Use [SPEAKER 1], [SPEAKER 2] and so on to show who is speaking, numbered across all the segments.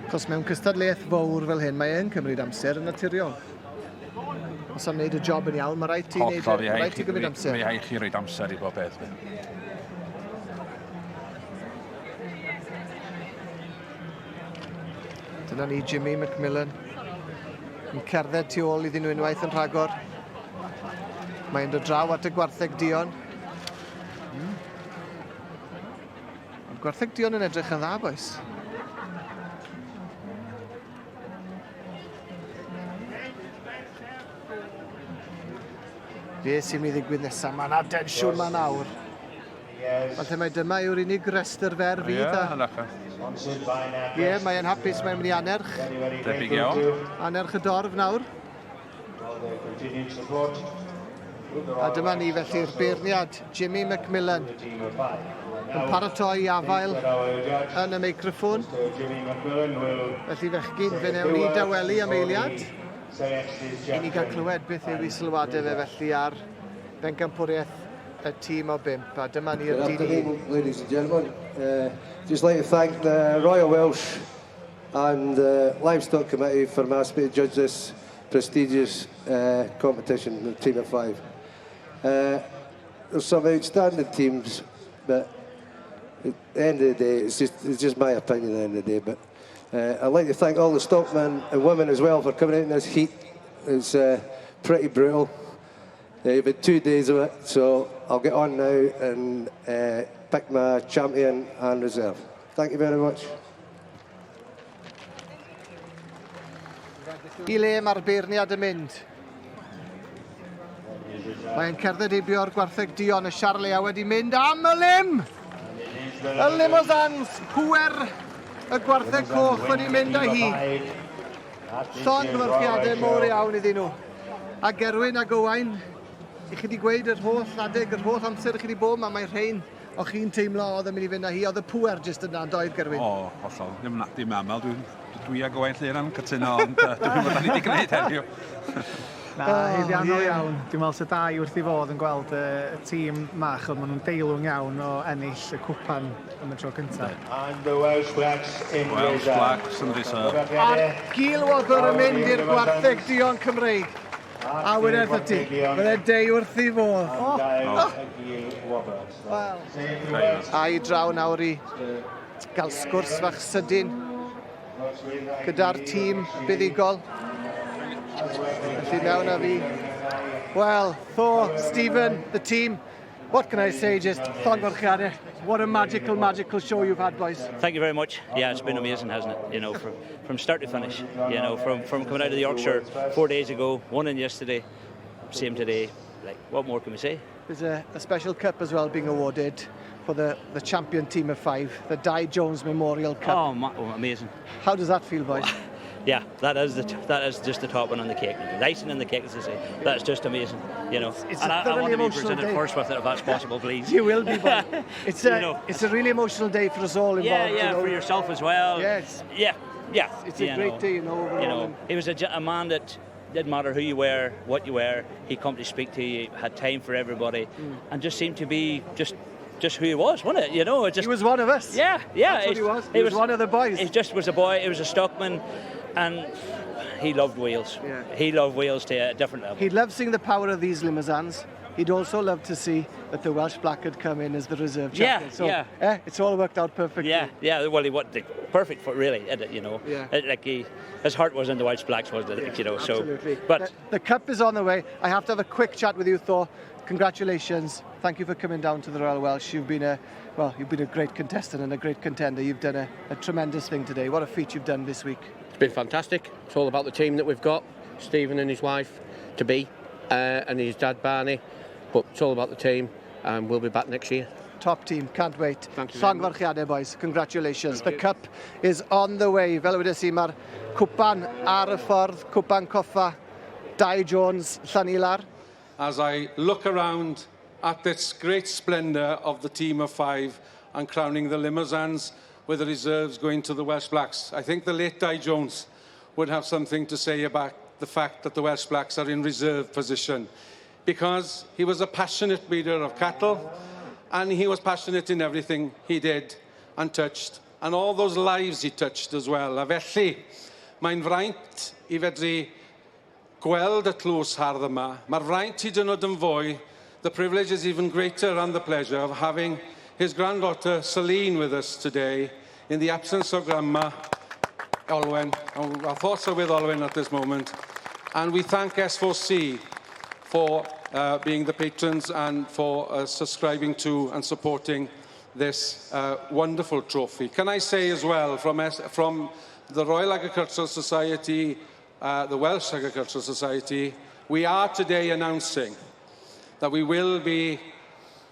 [SPEAKER 1] Chos mewn cystadleuaeth fawr fel hyn, mae e'n cymryd amser yn naturiol. Os am wneud y job yn iawn, mae rhaid ti gymryd amser.
[SPEAKER 2] Mae rhaid chi roed amser i bob beth.
[SPEAKER 1] Dyna ni Jimmy McMillan yn cerdded tu ôl iddyn nhw unwaith yn rhagor. Mae'n dod draw at y gwartheg Dion. Mae'r gwartheg Dion yn edrych yn dda, boes. Be sy'n mynd i ddigwydd nesaf? Mae'n adensiwn ma'n awr. Falle mai dyma yw'r unig restr fer fydd. Ie, mae'n hapus, mae'n mynd i anerch.
[SPEAKER 2] Debyg iawn.
[SPEAKER 1] Anerch y dorf nawr. A dyma ni felly'r beirniad, Jimmy McMillan. Yn paratoi i afael yn y meicroffon. Felly fechgyn, fe newn ni dawelu am eiliad. I ni gael clywed beth yw i sylwadau fe felly ar bencampwriaeth y tîm o 5. A dyma ni'r
[SPEAKER 3] Good afternoon, ladies and gentlemen. Just like to thank the Royal Welsh and the Livestock Committee for asking me to judge this prestigious competition, the team of 5. There's some outstanding teams, but at the end of the day, it's just my opinion at the end of the day. But I'd like to thank all the stockmen and women as well for coming out in this heat. It's pretty brutal. You've had 2 days of it, so I'll get on now and pick my champion and reserve. Thank you very much.
[SPEAKER 1] I le mae'r beirniad yn mynd. Mae'n cerdded heibio'r gwartheg Dion, y Siarlea wedi mynd am y lim! Y Limousians, pwer y gwartheg coch wedi mynd â hi. Llongyfarchiadau mor iawn iddyn nhw. A Gerwyn a Owain, i chi wedi gweud yr holl adeg, yr holl amser i chi wedi bod yma, mae rhain o chi'n teimlo oedd yn mynd i fynd â hi, oedd y pwer jyst yna, doedd Gerwyn?
[SPEAKER 2] O, hollol. Dim aml. Dwi a Owain Lleran cytuno, ond dwi'n meddwl da ni wedi gwneud heddiw.
[SPEAKER 4] Na, heddiannol iawn. Dwi'n meddwl sy'n da i wrth i fod yn gweld y tîm mach, ond maen nhw'n deilwng iawn o ennill y cwpan am y tro cyntaf.
[SPEAKER 5] And the Welsh Blacks in
[SPEAKER 2] Welsh Blacks yn reserve.
[SPEAKER 1] A'r gilwobr yn mynd i'r gwartheg Dion Cymreig. A wedyn wrth ti, byddai dei wrth i fod. A i draw nawr i gael sgwrs fach sydyn gyda'r tîm buddigol. Felly mewn a fi. Well, Thor, Stephen, the team. What can I say? Just llongyfarchiadau. What a magical show you've had, boys.
[SPEAKER 6] Thank you very much. Yeah, it's been amazing, hasn't it? You know, from start to finish. You know, from coming out of the Yorkshire 4 days ago, one in yesterday, same today. Like, what more can we say?
[SPEAKER 1] There's a special cup as well being awarded for the champion team of 5, the Di Jones Memorial Cup.
[SPEAKER 6] Oh, amazing.
[SPEAKER 1] How does that feel, boys?
[SPEAKER 6] Yeah, that is just the topping on the cake. The icing on the cake, as they say. That's just amazing, you know.
[SPEAKER 1] It's
[SPEAKER 6] and I want to be presented
[SPEAKER 1] day.
[SPEAKER 6] first with it, if that's possible, please.
[SPEAKER 1] You will be, boys. It's a really emotional day for us all involved.
[SPEAKER 6] Yeah,
[SPEAKER 1] you know.
[SPEAKER 6] for yourself as well.
[SPEAKER 1] Yes.
[SPEAKER 6] Yeah.
[SPEAKER 1] It's a great day, you know. Overall.
[SPEAKER 6] You know, he was a man that didn't matter who you were, what you were. He'd come to speak to you, had time for everybody, and just seemed to be just who he was, wasn't it? You know, he
[SPEAKER 1] was one of us.
[SPEAKER 6] Yeah.
[SPEAKER 1] That's what he was. He was one of the boys.
[SPEAKER 6] He just was a boy. He was a stockman, and he loved Wales. Yeah. He loved Wales to a different level.
[SPEAKER 1] He'd love seeing the power of these Limousins. He'd also love to see that the Welsh Black had come in as the reserve champion. So, it's all worked out perfectly.
[SPEAKER 6] Yeah. Well, he was perfect for really, you know.
[SPEAKER 1] Yeah.
[SPEAKER 6] His heart was in the Welsh Blacks, wasn't it? You know.
[SPEAKER 1] Absolutely.
[SPEAKER 6] So, but
[SPEAKER 1] the cup is on the way. I have to have a quick chat with you, Thor. Congratulations. Thank you for coming down to the Royal Welsh. You've been a great contestant and a great contender. You've done a tremendous thing today. What a feat you've done this week.
[SPEAKER 7] It's been fantastic. It's all about the team that we've got. Stephen and his wife, to be, and his dad, Barney. But it's all about the team, and we'll be back next year.
[SPEAKER 1] Top team, can't wait.
[SPEAKER 7] Thank you.
[SPEAKER 1] Llongyfarchiadau, boys. Congratulations. The cup is on the way. Fel wedais I, mae'r cwpan ar y ffordd, cwpan coffa, Di Jones, Llanilar.
[SPEAKER 8] As I look around at this great splendour of the team of 5 and crowning the Limousins with the reserves going to the Welsh Blacks, I think the late Di Jones would have something to say about the fact that the Welsh Blacks are in reserve position, because he was a passionate breeder of cattle and he was passionate in everything he did and touched. and all those lives he touched as well. A felly, mae'n fraint I fedru gweld y tlws hardd yma. Mae'r fraint hyd yn oed yn fwy. The privilege is even greater and the pleasure of having his granddaughter Celine with us today in the absence of Grandma Olwen. Our thoughts are with Olwen at this moment. And we thank S4C for being the patrons and for subscribing to and supporting this wonderful trophy. Can I say as well, from the Royal Agricultural Society, the Welsh Agricultural Society, we are today announcing that we will be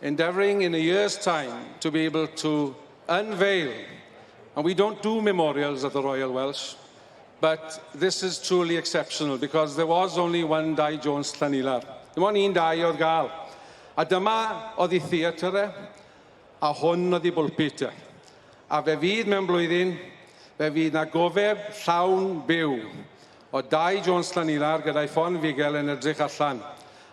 [SPEAKER 8] endeavouring in a year's time to be able to unveil, and we don't do memorials at the Royal Welsh, but this is truly exceptional because there was only one Dai Jones Llanilar. Dim ond un dai oedd gael. A dyma oedd I theatr a hwn oedd I bwlpit A fe fydd mewn blwyddyn, fe fydd na gofeb llawn byw o Dai Jones Llanilar gyda'i ffon figel yn edrych allan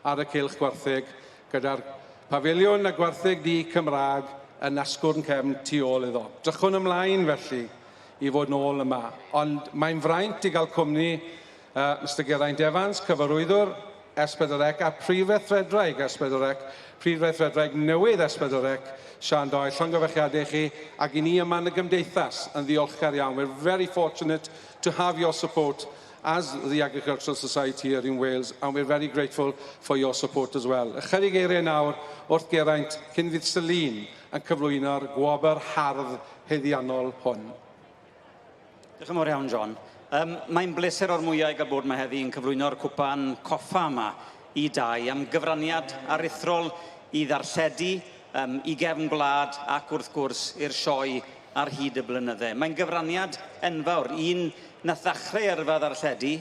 [SPEAKER 8] ar y cylch gwartheg gyda'r pafiliwn y gwartheg di Cymraeg yn asgwrn cefn tu ôl iddo. Drychwn ymlaen felly I fod nôl yma. Ond mae'n fraint I gael cwmni Mr Geraint Evans, cyfarwyddwr S4C a prifeithredraig S4C, prifeithredraig newydd S4C, Sian Doyle, llongyfarchiadau chi, ac I ni yma yn y gymdeithas yn ddiolchgar iawn. We're very fortunate to have your support as the Agricultural Society here in Wales, and we're very grateful for your support as well. Ychydig eiriau nawr wrth Geraint cyn fydd Celine yn cyflwyno'r gwobr hardd heddiannol hwn.
[SPEAKER 9] Diolch yn fawr iawn, John. Mae'n bleser o'r mwyaf I gael bod yma heddi yn cyflwyno'r cwpan coffa yma I Dai am gyfraniad aruthrol I ddarlledu, I gefn gwlad ac wrth gwrs i'r sioe ar hyd y blynydde. Mae'n gyfraniad enfawr, un nath ddechrau yrfa ddarlledu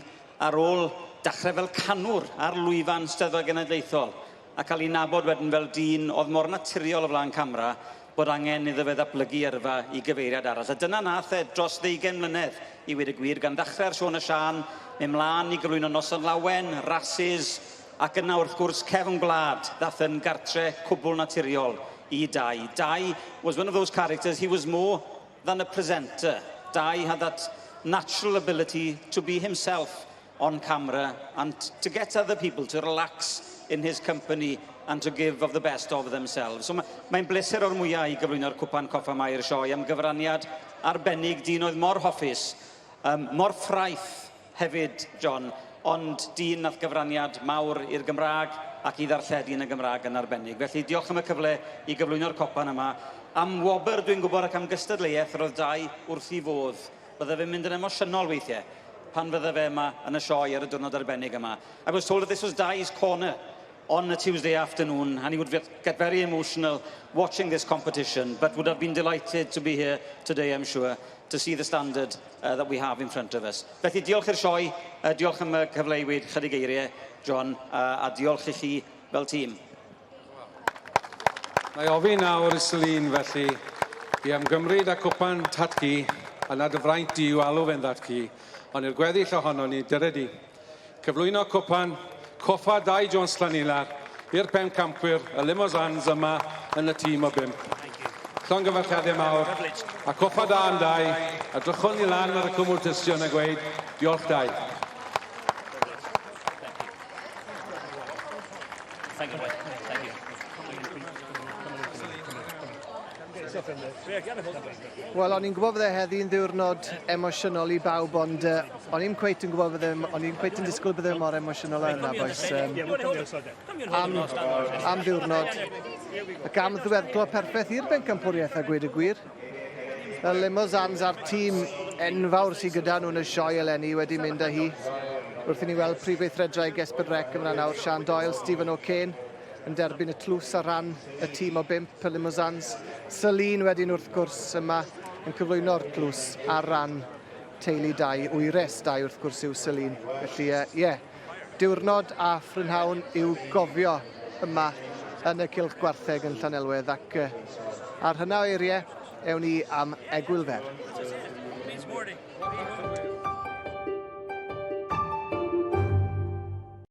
[SPEAKER 9] ar ôl dechrau fel canwr ar lwyfan Steddfod Genedlaethol a cael ei nabod wedyn fel dyn oedd mor naturiol o flaen camera bod angen iddo fe ddatblygu yrfa I gyfeiriad arall. A dyna nath dros 20 mlynedd I weud y gwir gan ddechrau ar Siôn y Sian, mynd mlaen I gyflwyno Noson Lawen, Rhasys ac yna wrth gwrs cefn gwlad ddath yn gartre cwbl naturiol I Dai. Dai was one of those characters, he was more than a presenter. Dai had that natural ability to be himself on camera and to get other people to relax in his company and to give of the best of themselves. So mae'n bleser o'r mwyaf I gyflwyno'r cwpan coffa yma i'r sioe am gyfraniad arbennig dyn oedd mor hoffus, mor ffraith hefyd, John, ond dyn nath gyfraniad mawr i'r Gymraeg ac I ddarlledu yn y Gymraeg yn arbennig. Felly diolch am y cyfle I gyflwyno'r copan yma. Am wobr dwi'n gwybod ac am gystadleuaeth roedd Dai wrth I fodd. Bydde fe'n mynd yn emosiynol weithiau pan fydde fe yma yn y sioe ar y diwrnod arbennig yma. I was told that this was Dai's corner on a Tuesday afternoon and he would get very emotional watching this competition but would have been delighted to be here today, I'm sure, to see the standard that we have in front of us. Felly diolch i'r sioe, diolch am y cyfle I weid chydig eiriau, John, a diolch I chi fel tîm.
[SPEAKER 8] Mae ofyn nawr I Celine felly I ymgymryd â cwpan tatgi a nad y fraint I yw alw fe'n ddatgi, ond i'r gweddill ohono ni, dyred I. Cyflwyno cwpan coffa Dai Jones Llanilar i'r pen campwyr y limosans yma yn y tîm o 5. Llongyfarchiadau mawr a coffa da yn Dai a drychwn I lan ar y cwmwltystion a gweud diolch Dai.
[SPEAKER 6] Thank you. Thank you.
[SPEAKER 1] Wel, o'n i'n gwybod fydde heddi'n ddiwrnod emosiynol I bawb, ond o'n i'n cweit yn gwybod o'n i'n cweit yn disgwyl bydde mor emosiynol yna, boes. Am ddiwrnod, ac am ddiweddglo perffaith i'r bencampwriaeth a gweud y gwir. Y limosans a'r tîm enfawr sydd gyda nhw'n y sioe eleni wedi mynd â hi. Wrth I ni weld prifeithredraig S4C yma nawr, Sian Doyle, Stephen O'Kane, yn derbyn y tlws ar ran y tîm o 5 y limosans. Celine wedyn wrth gwrs yma yn cyflwyno'r tlws ar ran teulu Dai, wyres Dai wrth gwrs yw Celine. Felly, diwrnod a ffrynhawn i'w gofio yma yn y cylch gwartheg yn Llanelwedd ac ar hynna o eiriau, ewn ni am egwyl fer.